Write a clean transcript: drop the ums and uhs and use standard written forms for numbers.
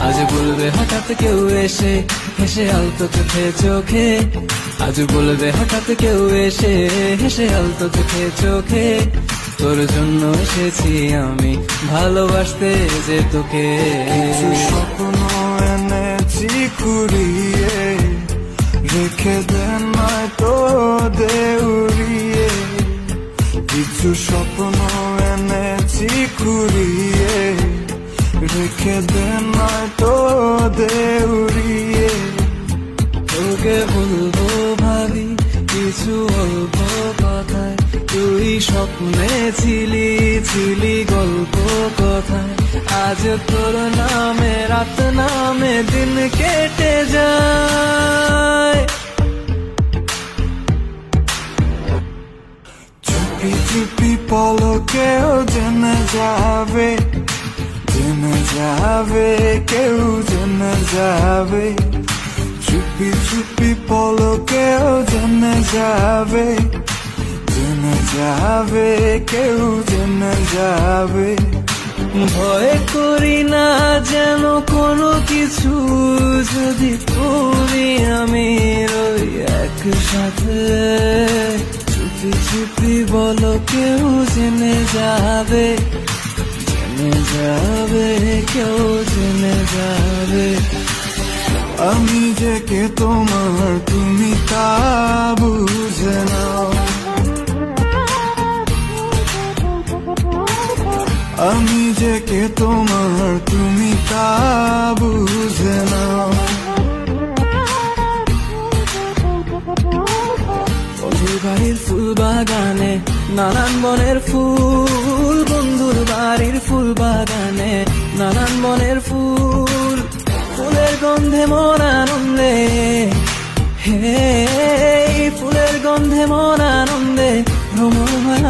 আজ বলবে হঠাৎ কেউ এসে হেসে আলতো চোখে চোখে, আজ বলবে হঠাৎ কেউ এসে হেসে আলতো চোখে চোখে, তোর জন্য এসেছি আমি ভালোবাসতে যে তোকে। কিছু স্বপ্ন এনেছি কুড়িয়ে, রেখে দেন নয়তো দেউড়িয়ে। কিছু স্বপ্ন এনেছি কুড়িয়ে, রেখে দেন নয়তো দেউড়িয়ে। তোকে বলবো ভাবি কিছু অল্প কথায়, তুই স্বপ্নে ছিলি ছিলি গল্প কথায়। আজ তোর নামে রাত নামে দিন কেটে যায়। চুপি চুপি পলকেও জেনে যাবে, জেনে যাবে, কেউ জেনে যাবে। চুপি চুপি পলকেও জেনে যাবে, জেনে যাবে, কেউ জেনে যাবে। ভয় করি না যেন কোনো কিছু, যদি তুমি আমি রই একসাথে। চুপি চুপি বলো কেউ জেনে যাবে, জেনে যাবে, কেউ জেনে যাবে। আমি যে কে তোমার তুমি তা বুঝে নাও, আমি যে কে তোমার তুমি তা বুঝে নাও। বন্ধুর বাড়ির ফুল বাগানে নানান বনের ফুল, বন্ধুর বাড়ির ফুল বাগানে নানান বনের ফুল। ফুলের গন্ধে মন আনন্দে, হে ফুলের গন্ধে মন আনন্দে ভ্রমণ হয়।